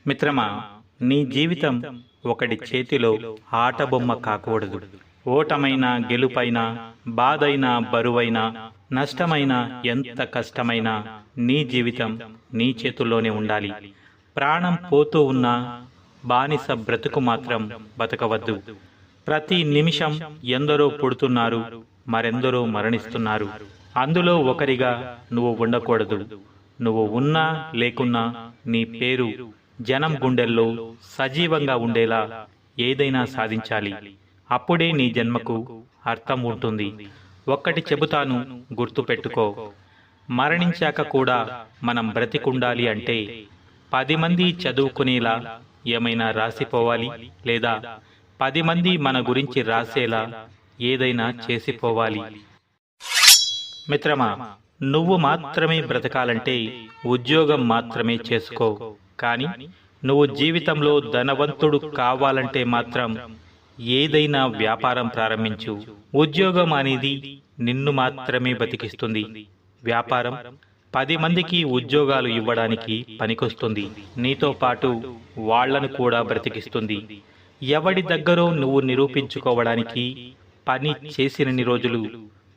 మిత్రమా, నీ జీవితం ఒకడి చేతిలో ఆటబొమ్మ కాకూడదు. ఓటమైనా గెలుపైనా, బాధైనా బరువైనా, నష్టమైనా ఎంత కష్టమైనా నీ జీవితం నీ చేతుల్లోనే ఉండాలి. ప్రాణం పోతూ ఉన్న బానిస బ్రతుకు మాత్రం బతకవద్దు. ప్రతి నిమిషం ఎందరో పుడుతున్నారు, మరెందరో మరణిస్తున్నారు. అందులో ఒకరిగా నువ్వు ఉండకూడదు. నువ్వు ఉన్నా లేకున్నా నీ పేరు జనం గుండెల్లో సజీవంగా ఉండేలా ఏదైనా సాధించాలి. అప్పుడే నీ జన్మకు అర్థం ఉంటుంది. ఒక్కటి చెబుతాను, గుర్తుపెట్టుకో. మరణించాక కూడా మనం బ్రతికుండాలి అంటే 10 మంది చదువుకునేలా ఏమైనా రాసిపోవాలి, లేదా 10 మంది మన గురించి రాసేలా ఏదైనా చేసిపోవాలి. మిత్రమా, నువ్వు మాత్రమే బ్రతకాలంటే ఉద్యోగం మాత్రమే చేసుకో. కానీ నువ్వు జీవితంలో ధనవంతుడు కావాలంటే మాత్రం ఏదైనా వ్యాపారం ప్రారంభించు. ఉద్యోగం అనేది నిన్ను మాత్రమే బతికిస్తుంది. వ్యాపారం 10 మందికి ఉద్యోగాలు ఇవ్వడానికి పనికొస్తుంది. నీతో పాటు వాళ్లను కూడా బ్రతికిస్తుంది. ఎవడి దగ్గరో నువ్వు నిరూపించుకోవడానికి పని చేసినన్ని రోజులు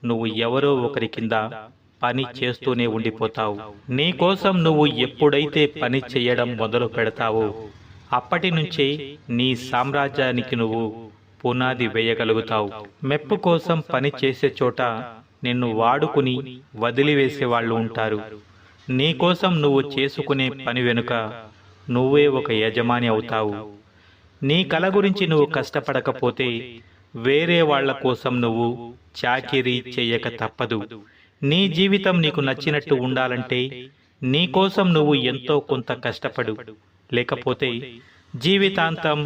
నువ్వు ఎవరో ఒకరి కింద పని చేస్తూనే ఉండిపోతావు. నీకోసం నువ్వు ఎప్పుడైతే పని చేయడం మొదలు పెడతావో అప్పటి నుంచే నీ సామ్రాజ్యానికి నువ్వు పునాది వేయగలుగుతావు. మెప్పు కోసం పని చేసే చోట నిన్ను వాడుకుని వదిలివేసే వాళ్ళు ఉంటారు. నీకోసం నువ్వు చేసుకునే పని వెనుక నువ్వే ఒక యజమాని అవుతావు. నీ కల గురించి నువ్వు కష్టపడకపోతే వేరే వాళ్ల కోసం నువ్వు చాకిరీ చేయక తప్పదు. నీ జీవితం నీకు నచ్చినట్టు ఉండాలంటే నీకోసం నువ్వు ఎంతో కొంత కష్టపడు. లేకపోతే జీవితాంతం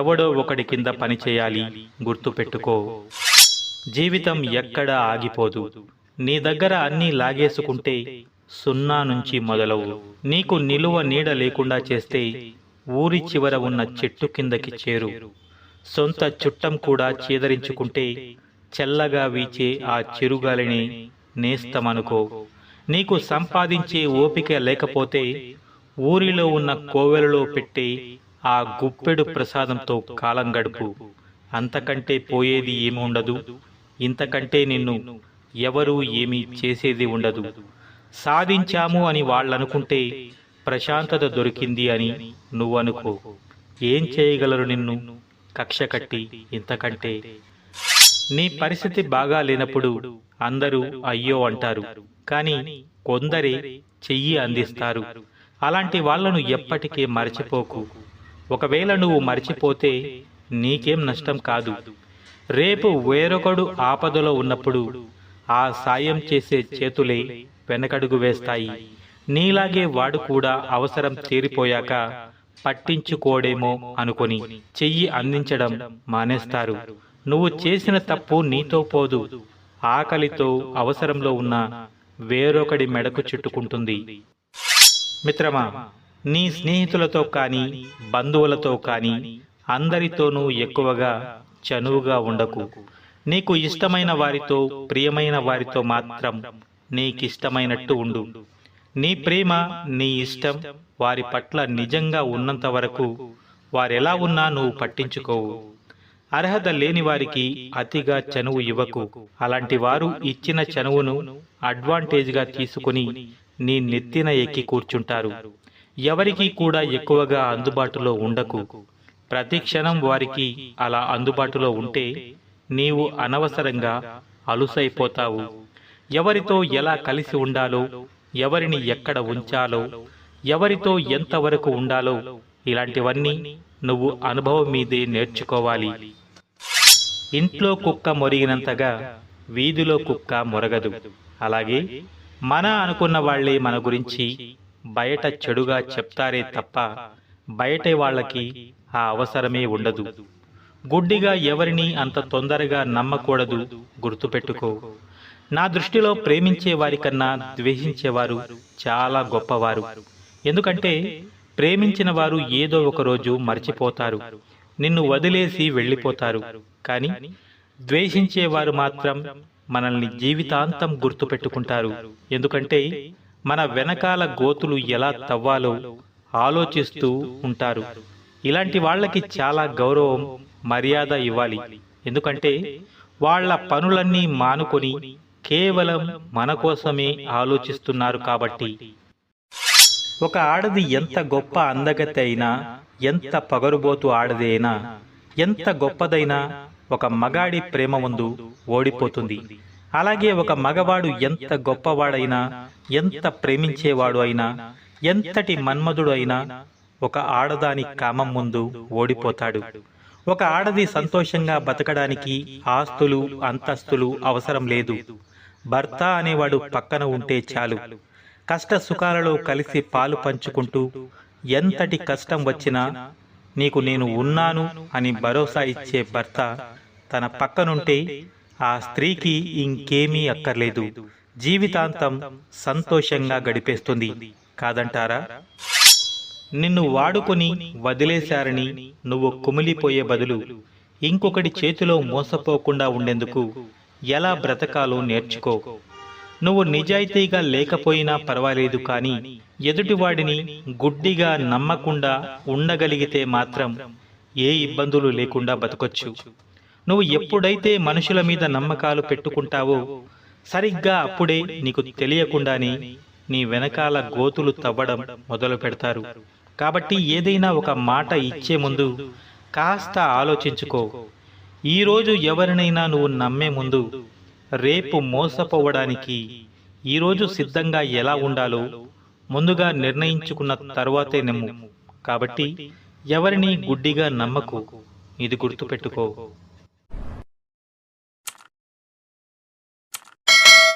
ఎవడో ఒకడి కింద పని చేయాలి. గుర్తుపెట్టుకో, జీవితం ఎక్కడా ఆగిపోదు. నీ దగ్గర అన్నీ లాగేసుకుంటే 0 నుంచి మొదలవు. నీకు నిలువ నీడ లేకుండా చేస్తే ఊరి చివర ఉన్న చెట్టు కిందకి చేరు. సొంత చుట్టం కూడా చేదరించుకుంటే చల్లగా వీచే ఆ చిరుగాలిని నేస్తమనుకో. నీకు సంపాదించే ఓపిక లేకపోతే ఊరిలో ఉన్న కోవెలలో పెట్టే ఆ గుప్పెడు ప్రసాదంతో కాలం గడుపు. అంతకంటే పోయేది ఏమి ఉండదు. ఇంతకంటే నిన్ను ఎవరూ ఏమీ చేసేది ఉండదు. సాధించాము అని వాళ్ళనుకుంటే ప్రశాంతత దొరికింది అని నువ్వనుకో. ఏం చేయగలరు నిన్ను కక్ష కట్టి? ఇంతకంటే నీ పరిస్థితి బాగా లేనప్పుడు అందరూ అయ్యో అంటారు, కానీ కొందరే చెయ్యి అందిస్తారు. అలాంటి వాళ్లను ఎప్పటికీ మర్చిపోకు. ఒకవేళ నువ్వు మర్చిపోతే నీకేం నష్టం కాదు. రేపు వేరొకడు ఆపదలో ఉన్నప్పుడు ఆ సాయం చేసే చేతులే వెనకడుగు వేస్తాయి. నీలాగే వాడు కూడా అవసరం తీరిపోయాక పట్టించుకోడేమో అనుకొని చెయ్యి అందించడం మానేస్తారు. నువ్వు చేసిన తప్పు నీతో పోదు, ఆకలితో అవసరంలో ఉన్న వేరొకడి మెడకు చుట్టుకుంటుంది. మిత్రమా, నీ స్నేహితులతో కానీ బంధువులతో కానీ అందరితోనూ ఎక్కువగా చనువుగా ఉండకు. నీకు ఇష్టమైన వారితో, ప్రియమైన వారితో మాత్రం నీకిష్టమైనట్టు ఉండు. నీ ప్రేమ, నీ ఇష్టం వారి పట్ల నిజంగా ఉన్నంత వరకు వారెలా ఉన్నా నువ్వు పట్టించుకోవు. అర్హత లేని వారికి అతిగా చనువు ఇవ్వకు. అలాంటి వారు ఇచ్చిన చనువును అడ్వాంటేజ్గా తీసుకుని నీ నెత్తిన ఎక్కి కూర్చుంటారు. ఎవరికి కూడా ఎక్కువగా అందుబాటులో ఉండకు. ప్రతి క్షణం వారికి అలా అందుబాటులో ఉంటే నీవు అనవసరంగా అలుసైపోతావు. ఎవరితో ఎలా కలిసి ఉండాలో, ఎవరిని ఎక్కడ ఉంచాలో, ఎవరితో ఎంతవరకు ఉండాలో ఇలాంటివన్నీ నువ్వు అనుభవం మీదే నేర్చుకోవాలి. ఇంట్లో కుక్క మొరిగినంతగా వీధిలో కుక్క మొరగదు. అలాగే మన అనుకున్న వాళ్లే మన గురించి బయట చెడుగా చెప్తారే తప్ప బయట వాళ్ళకి ఆ అవసరమే ఉండదు. గుడ్డిగా ఎవరిని అంత తొందరగా నమ్మకూడదు. గుర్తుపెట్టుకో, నా దృష్టిలో ప్రేమించే వారికన్నా ద్వేషించేవారు చాలా గొప్పవారు. ఎందుకంటే ప్రేమించిన వారు ఏదో ఒక రోజు మర్చిపోతారు, నిన్ను వదిలేసి వెళ్ళిపోతారు. కానీ ద్వేషించేవారు మాత్రం మనల్ని జీవితాంతం గుర్తుపెట్టుకుంటారు. ఎందుకంటే మన వెనకాల గోతులు ఎలా తవ్వాలో ఆలోచిస్తూ ఉంటారు. ఇలాంటి వాళ్ళకి చాలా గౌరవం, మర్యాద ఇవ్వాలి. ఎందుకంటే వాళ్ళ పనులన్నీ మానుకొని కేవలం మన కోసమే ఆలోచిస్తున్నారు కాబట్టి. ఒక ఆడది ఎంత గొప్ప అందగత్తె అయినా, ఎంత పగరుబోతు ఆడది అయినా, ఎంత గొప్పదైనా ఒక మగాడి ప్రేమ ముందు ఓడిపోతుంది. అలాగే ఒక మగవాడు ఎంత గొప్పవాడైనా, ఎంత ప్రేమించేవాడు అయినా, ఎంతటి మన్మధుడు అయినా ఒక ఆడదాని కామం ముందు ఓడిపోతాడు. ఒక ఆడది సంతోషంగా బతకడానికి ఆస్తులు, అంతస్తులు అవసరం లేదు. భర్త అనేవాడు పక్కన ఉంటే చాలు. కష్ట సుఖాలలో కలిసి పాలు పంచుకుంటూ, ఎంతటి కష్టం వచ్చినా నీకు నేను ఉన్నాను అని భరోసా ఇచ్చే భర్త తన పక్కనుంటే ఆ స్త్రీకి ఇంకేమీ అక్కర్లేదు. జీవితాంతం సంతోషంగా గడిపేస్తుంది. కాదంటారా? నిన్ను వాడుకొని వదిలేశారని నువ్వు కుమిలిపోయే బదులు ఇంకొకటి చేతిలో మోసపోకుండా ఉండేందుకు ఎలా బ్రతకాలో నేర్చుకో. నువ్వు నిజాయితీగా లేకపోయినా పర్వాలేదు, కానీ ఎదుటివాడిని గుడ్డిగా నమ్మకుండా ఉండగలిగితే మాత్రం ఏ ఇబ్బందులు లేకుండా బతకొచ్చు. నువ్వు ఎప్పుడైతే మనుషుల మీద నమ్మకాలు పెట్టుకుంటావో సరిగ్గా అప్పుడే నీకు తెలియకుండానే నీ వెనకాల గోతులు తవ్వడం మొదలు పెడతారు. కాబట్టి ఏదైనా ఒక మాట ఇచ్చే ముందు కాస్త ఆలోచించుకో. ఈరోజు ఎవరినైనా నువ్వు నమ్మే ముందు రేపు మోసపోవడానికి ఈరోజు సిద్ధంగా ఎలా ఉండాలో ముందుగా నిర్ణయించుకున్న తర్వాతే నమ్ము. కాబట్టి ఎవరిని గుడ్డిగా నమ్మకు. ఇది గుర్తుపెట్టుకో.